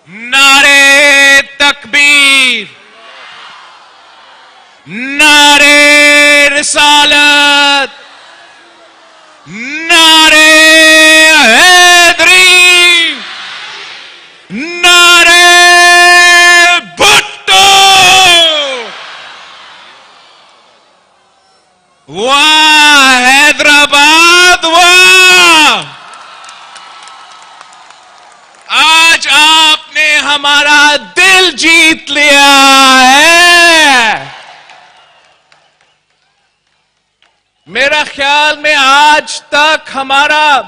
نعرے تکبیر، نعرے رسالت، نعرے حیدری، نعرے بھٹو، واہ حیدرآباد واہ! آج آپ نے ہمارا دل جیت لیا ہے. میرا خیال میں آج تک ہمارا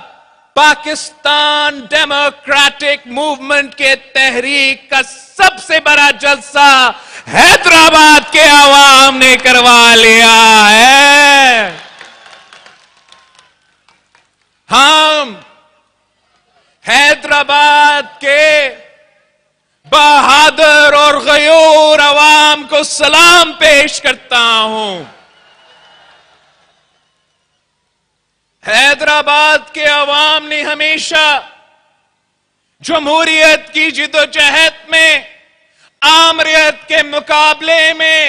پاکستان ڈیموکریٹک موومنٹ کے تحریک کا سب سے بڑا جلسہ حیدرآباد کے عوام نے کروا لیا ہے. ہم حیدرآباد کے بہادر اور غیور عوام کو سلام پیش کرتا ہوں. حیدرآباد کے عوام نے ہمیشہ جمہوریت کی جدوجہد میں آمریت کے مقابلے میں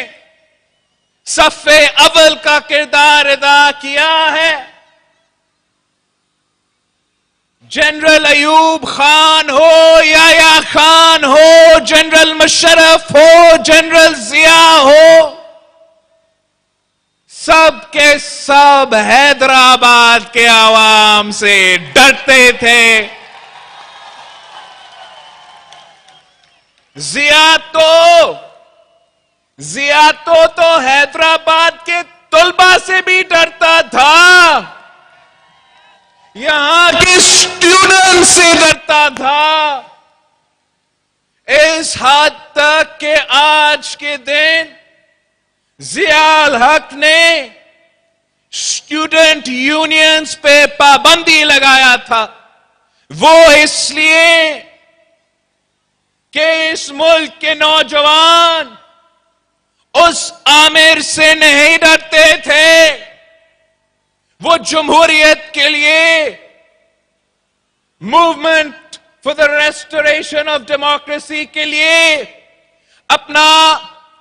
صف اول کا کردار ادا کیا ہے. جنرل ایوب خان ہو، یحییٰ خان ہو، جنرل مشرف ہو، جنرل ضیاء ہو، سب کے سب حیدرآباد کے عوام سے ڈرتے تھے. ضیاء تو حیدرآباد کے طلباء سے بھی ڈرتا تھا، یہاں کے اسٹوڈنٹ سے ڈرتا تھا. اس حد تک کہ آج کے دن ضیاء الحق نے اسٹوڈنٹ یونینز پہ پابندی لگایا تھا. وہ اس لیے کہ اس ملک کے نوجوان اس آمر سے نہیں ڈرتے تھے. وہ جمہوریت کے لیے، movement for the restoration of democracy کے لیے اپنا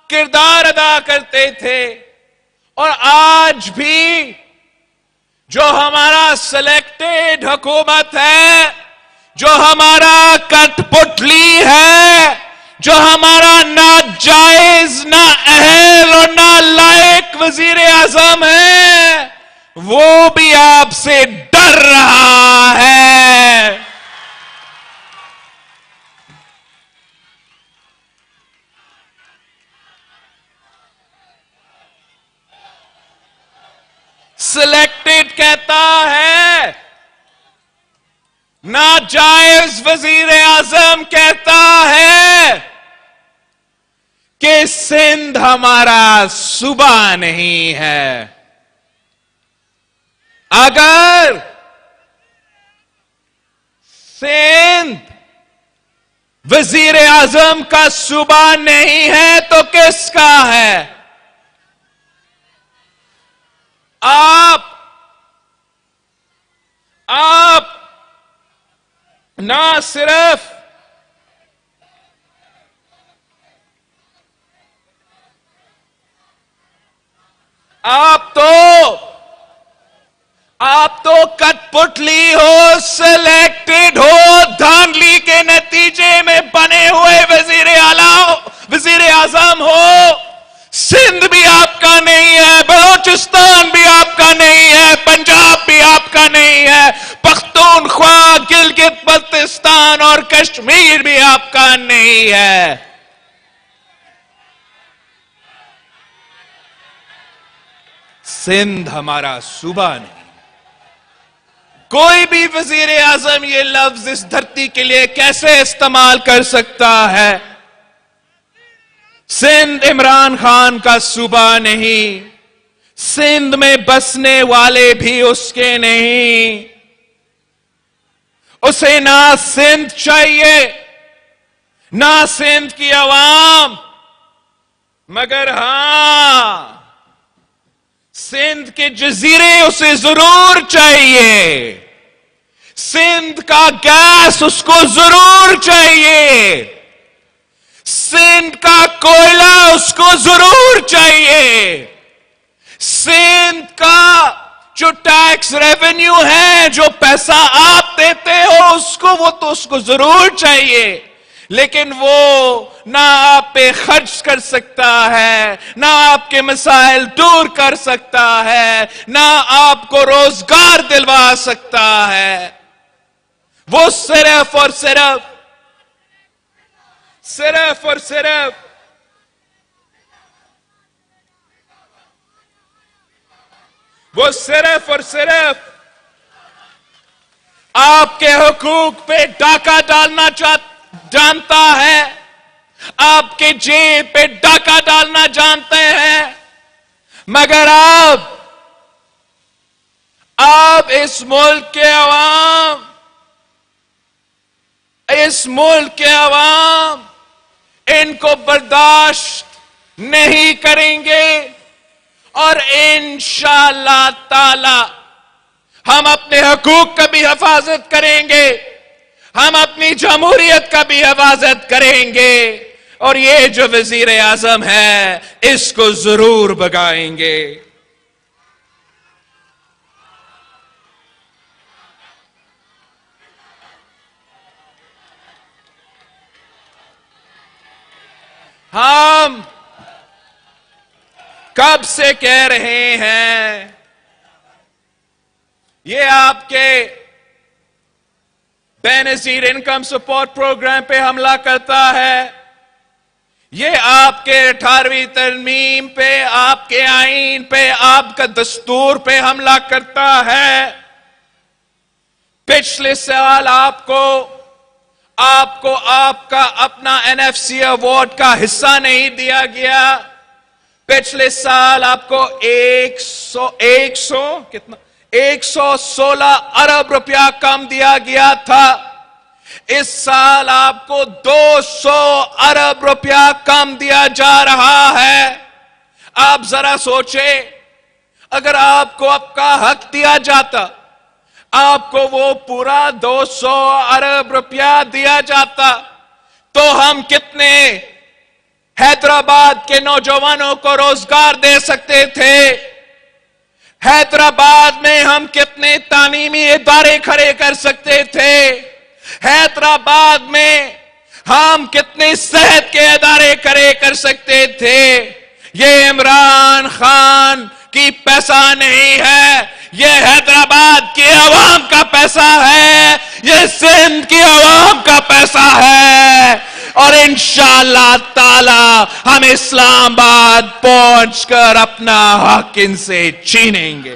کردار ادا کرتے تھے. اور آج بھی جو ہمارا سلیکٹڈ حکومت ہے، جو ہمارا کٹ پتلی ہے، جو ہمارا ناجائز، نا اہل اور نا لائق وزیر اعظم ہے، وہ بھی آپ سے ڈر رہا ہے. سلیکٹڈ کہتا ہے، ناجائز وزیر اعظم کہتا ہے کہ سندھ ہمارا صوبہ نہیں ہے. اگر سندھ وزیر اعظم کا صوبہ نہیں ہے تو کس کا ہے؟ آپ نہ صرف آپ تو کٹ پتلی ہو، سلیکٹڈ ہو، دھاندلی کے نتیجے میں بنے ہوئے وزیر اعظم ہو. سندھ بھی آپ کا نہیں ہے، بلوچستان بھی آپ کا نہیں ہے، پنجاب بھی آپ کا نہیں ہے، پختونخوا، گلگت بلتستان اور کشمیر بھی آپ کا نہیں ہے. سندھ ہمارا صوبہ نہیں. کوئی بھی وزیر اعظم یہ لفظ اس دھرتی کے لیے کیسے استعمال کر سکتا ہے؟ سندھ عمران خان کا صوبہ نہیں، سندھ میں بسنے والے بھی اس کے نہیں. اسے نہ سندھ چاہیے، نہ سندھ کی عوام، مگر ہاں سندھ کے جزیرے اسے ضرور چاہیے، سندھ کا گیس اس کو ضرور چاہیے. سندھ کا کوئلہ اس کو ضرور چاہیے. سندھ کا جو ٹیکس ریونیو ہے, جو پیسہ آپ دیتے ہو اس کو ضرور چاہیے. لیکن وہ نہ آپ پہ خرچ کر سکتا ہے, نہ آپ کے مسائل دور کر سکتا ہے, نہ آپ کو روزگار دلوا سکتا ہے. وہ صرف اور صرف آپ کے حقوق پہ ڈاکہ ڈالنا جانتا ہے, آپ کے جیب پہ ڈاکہ ڈالنا جانتے ہیں. مگر آپ اس ملک کے عوام ان کو برداشت نہیں کریں گے. اور انشاءاللہ تعالی ہم اپنے حقوق کا بھی حفاظت کریں گے, ہم اپنی جمہوریت کا بھی حفاظت کریں گے, اور یہ جو وزیر اعظم ہے اس کو ضرور بگائیں گے. ہم کب سے کہہ رہے ہیں یہ آپ کے بے نظیر انکم سپورٹ پروگرام پہ حملہ کرتا ہے, یہ آپ کے 18ویں ترمیم پہ, آپ کے آئین پہ, آپ کا دستور پہ حملہ کرتا ہے. پچھلے سال آپ کو آپ کا اپنا NFC ایوارڈ کا حصہ نہیں دیا گیا. پچھلے سال آپ کو 116 ارب روپیہ کم دیا گیا تھا. اس سال آپ کو 200 ارب روپیہ کم دیا جا رہا ہے. آپ ذرا سوچیں, اگر آپ کو آپ کا حق دیا جاتا, آپ کو وہ پورا 200 ارب روپیہ دیا جاتا, تو ہم کتنے حیدرآباد کے نوجوانوں کو روزگار دے سکتے تھے. حیدرآباد میں ہم کتنے تعلیمی ادارے کھڑے کر سکتے تھے. حیدرآباد میں ہم کتنے صحت کے ادارے کھڑے کر سکتے تھے. یہ عمران خان کی پیسہ نہیں ہے, یہ حیدرآباد کی عوام کا پیسہ ہے, یہ سندھ کی عوام کا پیسہ ہے. اور انشاءاللہ تعالی ہم اسلام آباد پہنچ کر اپنا حق ان سے چھینیں گے.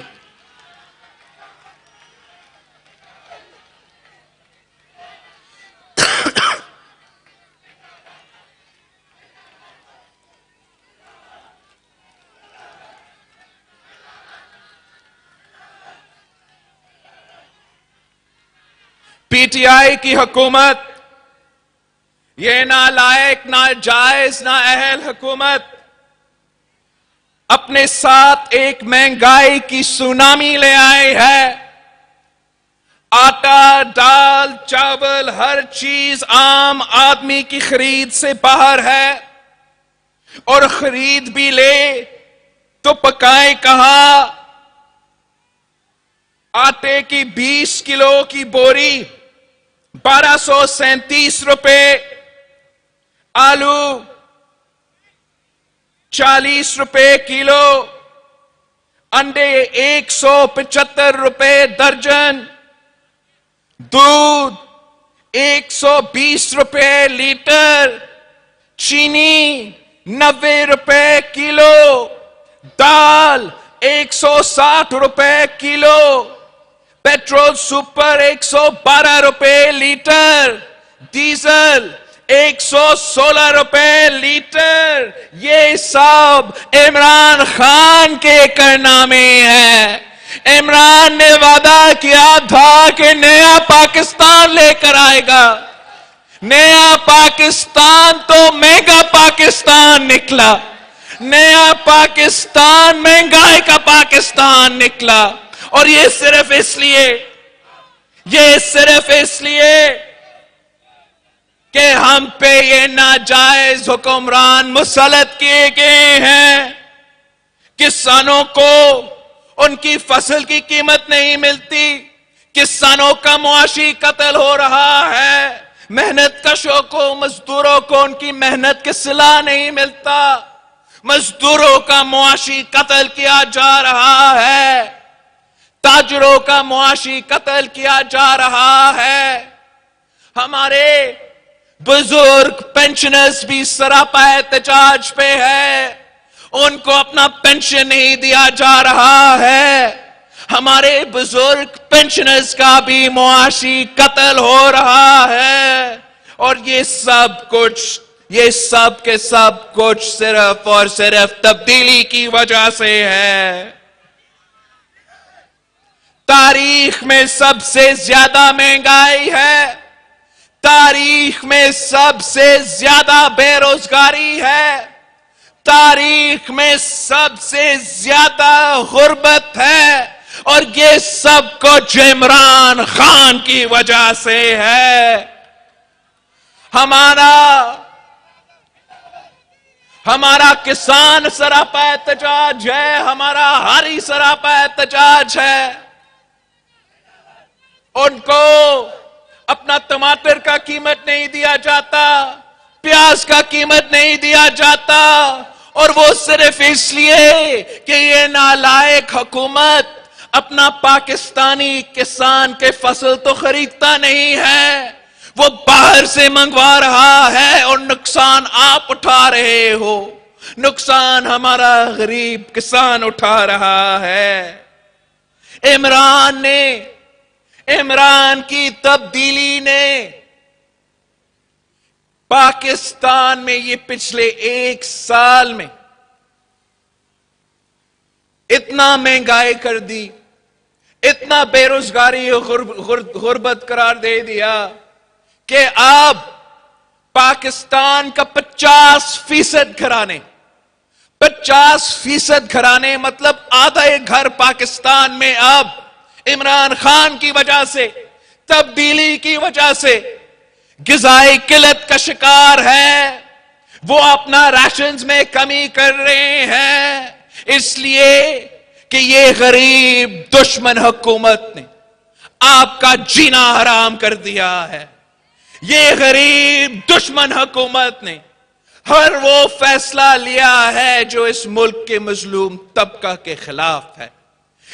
پی ٹی آئی کی حکومت, یہ نالائق, ناجائز, نااہل حکومت اپنے ساتھ ایک مہنگائی کی سونامی لے آئی ہے. آٹا, دال, چاول, ہر چیز عام آدمی کی خرید سے باہر ہے, اور خرید بھی لے تو پکائے کہاں. آٹے کی 20 کلو کی بوری 1237 روپے, آلو 40 روپے کلو, انڈے 175 روپے درجن, دودھ 120 روپے لیٹر, چینی 90 روپے کلو, دال 160 روپے کلو, پیٹرول سپر 112 روپے لیٹر, ڈیزل 116 روپے لیٹر. یہ سب عمران خان کے کارنامے ہیں. عمران نے وعدہ کیا تھا کہ نیا پاکستان لے کر آئے گا. نیا پاکستان تو مہنگا پاکستان نکلا. نیا پاکستان مہنگائی کا پاکستان نکلا. اور یہ صرف اس لیے کہ ہم ہم پہ یہ ناجائز حکمران مسلط کیے گئے ہیں. کسانوں کو ان کی فصل کی قیمت نہیں ملتی, کسانوں کا معاشی قتل ہو رہا ہے, محنت کشوں کو, مزدوروں کو ان کی محنت کے صلہ نہیں ملتا, مزدوروں کا معاشی قتل کیا جا رہا ہے, تاجروں کا معاشی قتل کیا جا رہا ہے. ہمارے بزرگ پینشنرز بھی سراپا احتجاج پہ ہے, ان کو اپنا پینشن نہیں دیا جا رہا ہے. ہمارے بزرگ پینشنرز کا بھی معاشی قتل ہو رہا ہے, اور یہ سب کے سب کچھ صرف اور صرف تبدیلی کی وجہ سے ہے. تاریخ میں سب سے زیادہ مہنگائی ہے, تاریخ میں سب سے زیادہ بے روزگاری ہے, تاریخ میں سب سے زیادہ غربت ہے, اور یہ سب کچھ عمران خان کی وجہ سے ہے. ہمارا کسان سراپا احتجاج ہے, ہمارا ہاری سراپا احتجاج ہے. ان کو اپنا ٹماٹر کا قیمت نہیں دیا جاتا, پیاز کا قیمت نہیں دیا جاتا, اور وہ صرف اس لیے کہ یہ نالائق حکومت اپنا پاکستانی کسان کے فصل تو خریدتا نہیں ہے, وہ باہر سے منگوا رہا ہے, اور نقصان آپ اٹھا رہے ہو, نقصان ہمارا غریب کسان اٹھا رہا ہے. عمران کی تبدیلی نے پاکستان میں یہ پچھلے 1 سال میں اتنا مہنگائی کر دی, اتنا بے روزگاری غربت قرار دے دیا کہ اب پاکستان کا 50% گھرانے مطلب آدھا ایک گھر پاکستان میں اب عمران خان کی وجہ سے, تبدیلی کی وجہ سے غذائی قلت کا شکار ہے. وہ اپنا راشنز میں کمی کر رہے ہیں, اس لیے کہ یہ غریب دشمن حکومت نے آپ کا جینا حرام کر دیا ہے. یہ غریب دشمن حکومت نے ہر وہ فیصلہ لیا ہے جو اس ملک کے مظلوم طبقہ کے خلاف ہے.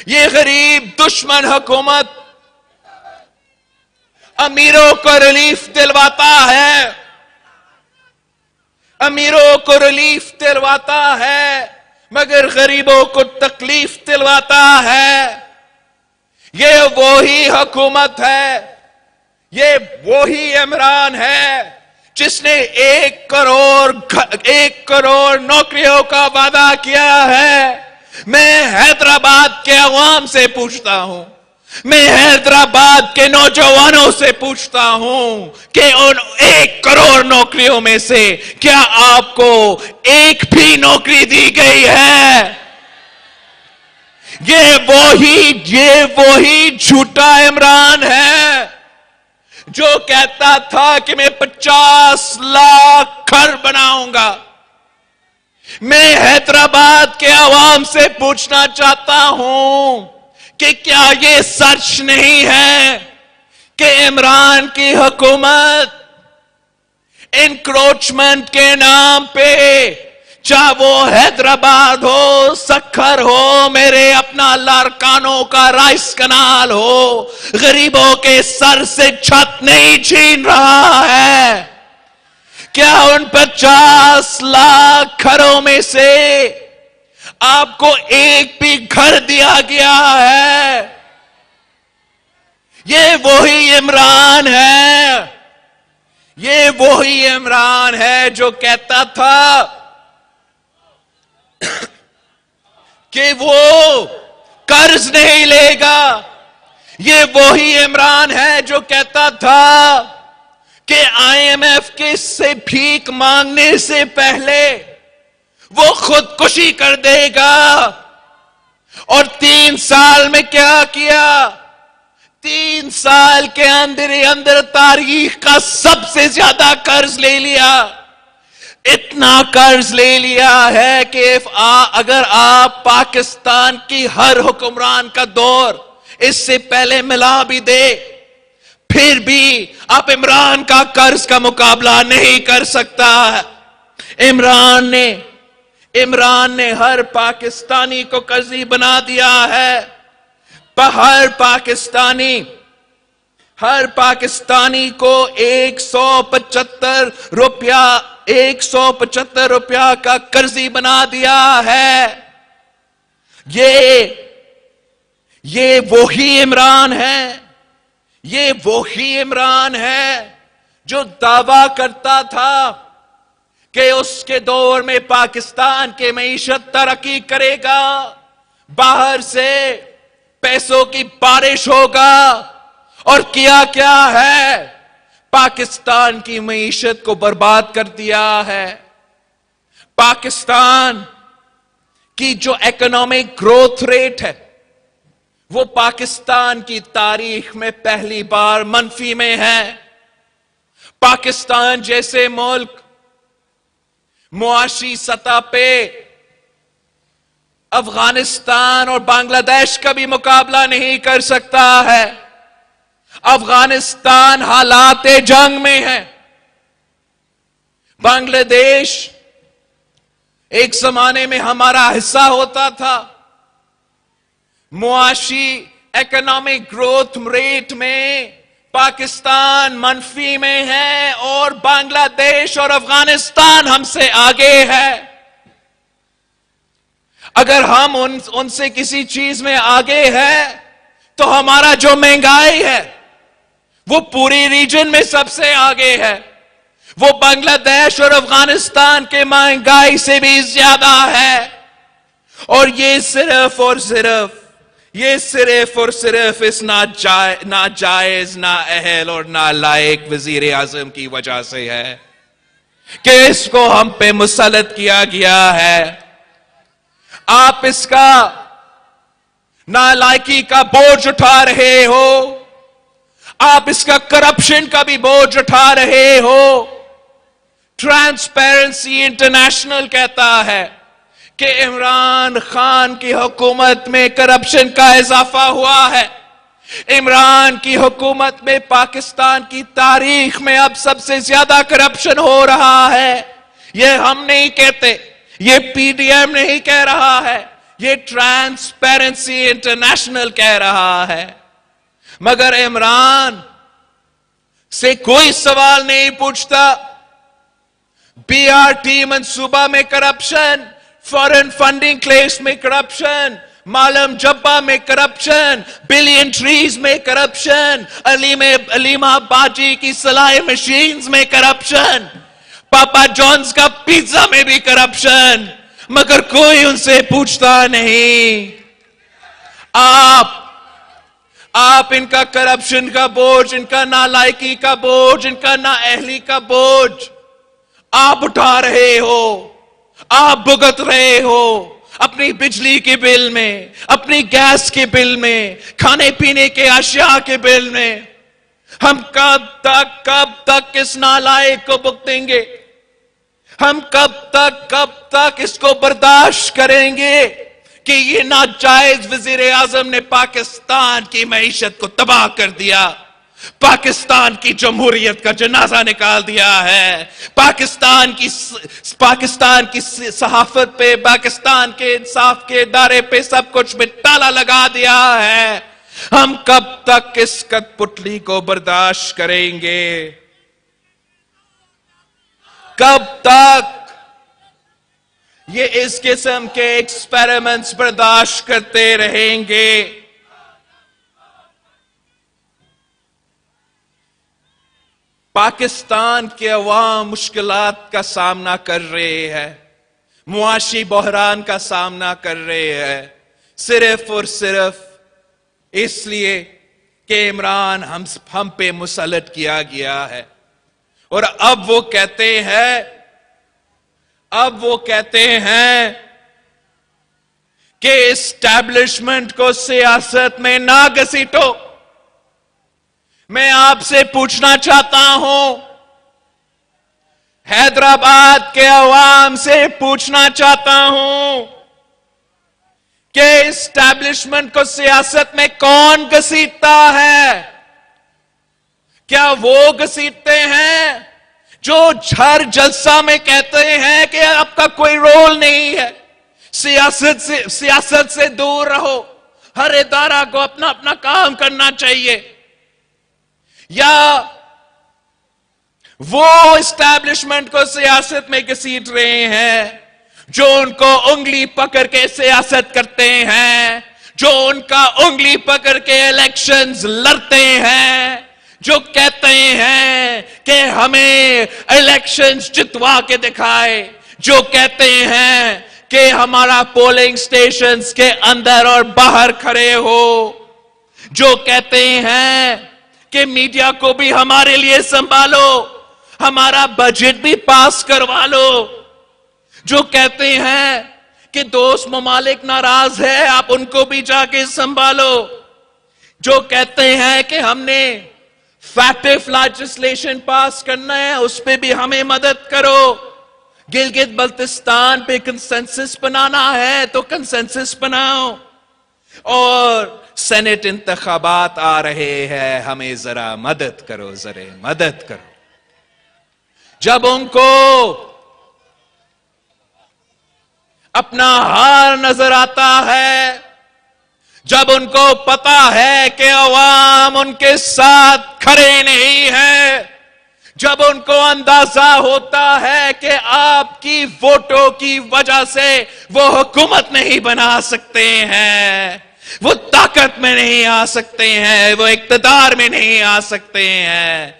یہ غریب دشمن حکومت امیروں کو ریلیف دلواتا ہے, امیروں کو ریلیف دلواتا ہے, مگر غریبوں کو تکلیف دلواتا ہے. یہ وہی حکومت ہے, یہ وہی عمران ہے جس نے 1 کروڑ نوکریوں کا وعدہ کیا ہے. میں حیدرآباد کے عوام سے پوچھتا ہوں, میں حیدرآباد کے نوجوانوں سے پوچھتا ہوں کہ ان 1 کروڑ نوکریوں میں سے کیا آپ کو ایک بھی نوکری دی گئی ہے؟ یہ وہی جھوٹا عمران ہے جو کہتا تھا کہ میں 50 لاکھ گھر بناؤں گا. میں حیدرآباد کے عوام سے پوچھنا چاہتا ہوں کہ کیا یہ سچ نہیں ہے کہ عمران کی حکومت انکروچمنٹ کے نام پہ, چاہے وہ حیدرآباد ہو, سکھر ہو, میرے اپنا لارکانوں کا رائس کنال ہو, غریبوں کے سر سے چھت نہیں چھین رہا ہے؟ کیا ان 50 لاکھ گھروں میں سے آپ کو ایک بھی گھر دیا گیا ہے؟ یہ وہی عمران ہے, یہ وہی عمران ہے جو کہتا تھا کہ وہ قرض نہیں لے گا. یہ وہی عمران ہے جو کہتا تھا کہ IMF کے سے بھیک مانگنے سے پہلے وہ خودکشی کر دے گا. اور 3 سال میں کیا کیا؟ 3 سال کے اندر ہی اندر تاریخ کا سب سے زیادہ قرض لے لیا. اتنا قرض لے لیا ہے کہ اگر آپ پاکستان کی ہر حکمران کا دور اس سے پہلے ملا بھی دے, پھر بھی آپ عمران کا قرض کا مقابلہ نہیں کر سکتا. عمران نے ہر پاکستانی کو قرضی بنا دیا ہے. ہر پاکستانی کو 175 روپیہ کا قرضی بنا دیا ہے. یہ وہی عمران ہے جو دعویٰ کرتا تھا کہ اس کے دور میں پاکستان کی معیشت ترقی کرے گا, باہر سے پیسوں کی بارش ہوگا, اور کیا ہے, پاکستان کی معیشت کو برباد کر دیا ہے. پاکستان کی جو اکنامک گروتھ ریٹ ہے وہ پاکستان کی تاریخ میں پہلی بار منفی میں ہے. پاکستان جیسے ملک معاشی سطح پہ افغانستان اور بنگلہ دیش کا بھی مقابلہ نہیں کر سکتا ہے. افغانستان حالات جنگ میں ہے. بنگلہ دیش ایک زمانے میں ہمارا حصہ ہوتا تھا. معاشی اکنامک گروتھ ریٹ میں پاکستان منفی میں ہے اور بنگلہ دیش اور افغانستان ہم سے آگے ہے. اگر ہم ان سے کسی چیز میں آگے ہے تو ہمارا جو مہنگائی ہے وہ پوری ریجن میں سب سے آگے ہے. وہ بنگلہ دیش اور افغانستان کے مہنگائی سے بھی زیادہ ہے. اور یہ صرف اس ناجائز, نااہل اور نالائق وزیر اعظم کی وجہ سے ہے کہ اس کو ہم پہ مسلط کیا گیا ہے. آپ اس کا نالائکی کا بوجھ اٹھا رہے ہو, آپ اس کا کرپشن کا بھی بوجھ اٹھا رہے ہو. ٹرانسپیرنسی انٹرنیشنل کہتا ہے کہ عمران خان کی حکومت میں کرپشن کا اضافہ ہوا ہے. عمران کی حکومت میں پاکستان کی تاریخ میں اب سب سے زیادہ کرپشن ہو رہا ہے. یہ ہم نہیں کہتے, یہ پی ڈی ایم نہیں کہہ رہا ہے, یہ ٹرانسپیرنسی انٹرنیشنل کہہ رہا ہے. مگر عمران سے کوئی سوال نہیں پوچھتا. بی آر ٹی منصوبہ میں کرپشن, فورن فنڈنگ کیس میں کرپشن, معلم جبہ میں کرپشن, بلین ٹریز میں کرپشن, علیمہ باجی کی سلائی مشینز میں کرپشن, پاپا جونز کا پیزا میں بھی کرپشن, مگر کوئی ان سے پوچھتا نہیں. آپ ان کا کرپشن کا بوجھ, ان کا نالائکی کا بوجھ, ان کا نااہلی کا بوجھ آپ اٹھا رہے ہو, آپ بھگت رہے ہو اپنی بجلی کے بل میں, اپنی گیس کے بل میں, کھانے پینے کے اشیاء کے بل میں. ہم کب تک اس نالائق کو بھگتیں گے؟ ہم کب تک اس کو برداشت کریں گے کہ یہ ناجائز وزیر اعظم نے پاکستان کی معیشت کو تباہ کر دیا, پاکستان کی جمہوریت کا جنازہ نکال دیا ہے, پاکستان کی صحافت پہ, پاکستان کے انصاف کے ادارے پہ سب کچھ میں تالا لگا دیا ہے. ہم کب تک اس کٹ پتلی کو برداشت کریں گے؟ کب تک یہ اس قسم کے ایکسپیریمنٹس برداشت کرتے رہیں گے؟ پاکستان کے عوام مشکلات کا سامنا کر رہے ہیں, معاشی بحران کا سامنا کر رہے ہیں, صرف اور صرف اس لیے کہ عمران ہم پہ مسلط کیا گیا ہے. اور اب وہ کہتے ہیں کہ اسٹیبلشمنٹ کو سیاست میں نہ گھسیٹو, میں آپ سے پوچھنا چاہتا ہوں، حیدرآباد کے عوام سے پوچھنا چاہتا ہوں کہ اسٹیبلشمنٹ کو سیاست میں کون گھسیٹتا ہے؟ کیا وہ گھسیٹتے ہیں جو ہر جلسہ میں کہتے ہیں کہ آپ کا کوئی رول نہیں ہے، سیاست سے دور رہو، ہر ادارہ کو اپنا اپنا کام کرنا چاہیے؟ یا وہ اسٹیبلشمنٹ کو سیاست میں گھسیٹ رہے ہیں جو ان کو انگلی پکڑ کے سیاست کرتے ہیں، جو ان کا انگلی پکڑ کے الیکشنز لڑتے ہیں، جو کہتے ہیں کہ ہمیں الیکشنز جتوا کے دکھائے، جو کہتے ہیں کہ ہمارا پولنگ سٹیشنز کے اندر اور باہر کھڑے ہو، جو کہتے ہیں کہ میڈیا کو بھی ہمارے لیے سنبھالو، ہمارا بجٹ بھی پاس کروا لو، جو کہتے ہیں کہ دوست ممالک ناراض ہے آپ ان کو بھی جا کے سنبھالو، جو کہتے ہیں کہ ہم نے فیکٹو لیجسلیشن پاس کرنا ہے اس پہ بھی ہمیں مدد کرو، گلگت بلتستان پہ کنسنسس بنانا ہے تو کنسنسس بناؤ، اور سینٹ انتخابات آ رہے ہیں ہمیں ذرا مدد کرو، ذرا مدد کرو۔ جب ان کو اپنا ہار نظر آتا ہے، جب ان کو پتا ہے کہ عوام ان کے ساتھ کھڑے نہیں ہے، جب ان کو اندازہ ہوتا ہے کہ آپ کی ووٹوں کی وجہ سے وہ حکومت نہیں بنا سکتے ہیں، وہ طاقت میں نہیں آ سکتے ہیں، وہ اقتدار میں نہیں آ سکتے ہیں،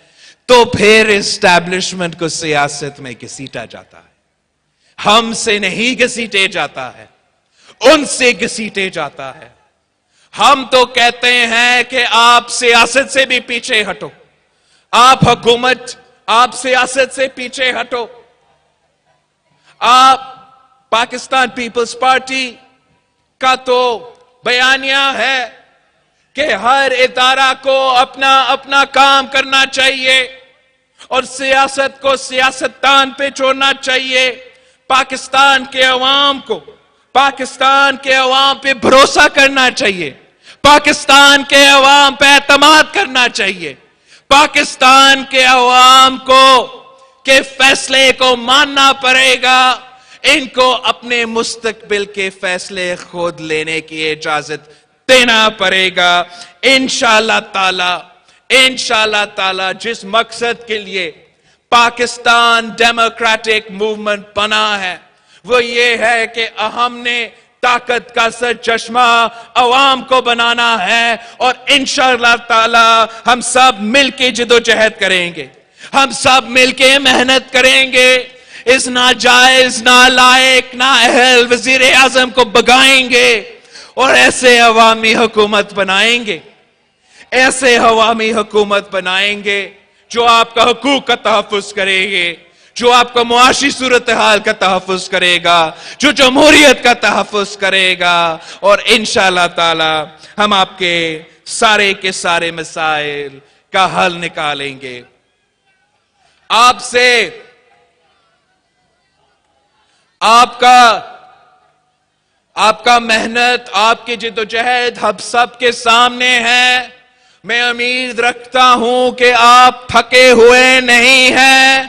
تو پھر اسٹیبلشمنٹ کو سیاست میں گھسیٹا جاتا ہے۔ ہم سے نہیں گھسیٹے جاتا ہے، ان سے گھسیٹے جاتا ہے۔ ہم تو کہتے ہیں کہ آپ سیاست سے بھی پیچھے ہٹو، آپ حکومت، آپ سیاست سے پیچھے ہٹو۔ آپ پاکستان پیپلز پارٹی کا تو بیانیہ ہے کہ ہر ادارہ کو اپنا اپنا کام کرنا چاہیے اور سیاست کو سیاستدان پہ چھوڑنا چاہیے۔ پاکستان کے عوام کو پاکستان کے عوام پہ بھروسہ کرنا چاہیے، پاکستان کے عوام پہ اعتماد کرنا چاہیے، پاکستان کے عوام کو کے فیصلے کو ماننا پڑے گا، ان کو اپنے مستقبل کے فیصلے خود لینے کی اجازت دینا پڑے گا۔ انشاءاللہ تعالی جس مقصد کے لیے پاکستان ڈیموکریٹک موومنٹ بنا ہے وہ یہ ہے کہ ہم نے طاقت کا سرچشمہ عوام کو بنانا ہے، اور انشاءاللہ تعالی ہم سب مل کے جدوجہد کریں گے، ہم سب مل کے محنت کریں گے، اس ناجائز نالائق نااہل وزیر اعظم کو بگائیں گے اور ایسے عوامی حکومت بنائیں گے، ایسے عوامی حکومت بنائیں گے جو آپ کا حقوق کا تحفظ کرے گے، جو آپ کا معاشی صورتحال کا تحفظ کرے گا، جو جمہوریت کا تحفظ کرے گا، اور انشاءاللہ تعالی ہم آپ کے سارے مسائل کا حل نکالیں گے۔ آپ سے آپ کا محنت، آپ کی جدوجہد ہم سب کے سامنے ہے۔ میں امید رکھتا ہوں کہ آپ تھکے ہوئے نہیں ہیں،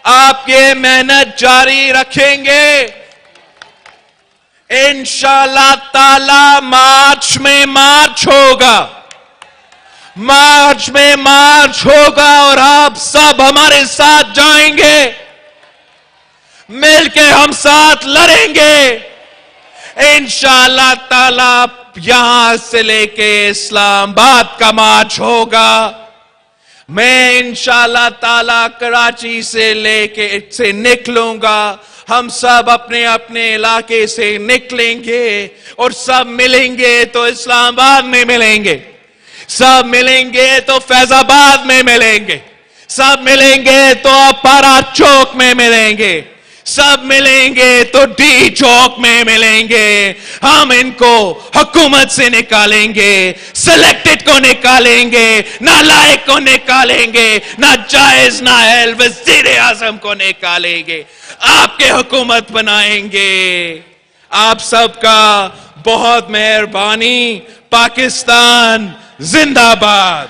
آپ یہ محنت جاری رکھیں گے۔ انشاءاللہ تعالی مارچ میں مارچ ہوگا اور آپ سب ہمارے ساتھ جائیں گے، مل کے ہم ساتھ لڑیں گے۔ انشاءاللہ تعالی یہاں سے لے کے اسلام آباد کا مارچ ہوگا۔ میں انشاءاللہ تعالی کراچی سے نکلوں گا، ہم سب اپنے اپنے علاقے سے نکلیں گے اور سب ملیں گے تو اسلام آباد میں ملیں گے، سب ملیں گے تو فیض آباد میں ملیں گے، سب ملیں گے تو اپارا چوک میں ملیں گے، سب ملیں گے تو ڈی چوک میں ملیں گے. ہم ان کو حکومت سے نکالیں گے, سلیکٹڈ کو نکالیں گے, نالائق کو نکالیں گے, ناجائز نااہل وزیر اعظم کو نکالیں گے, آپ کے حکومت بنائیں گے. آپ سب کا بہت مہربانی. پاکستان زندہ باد.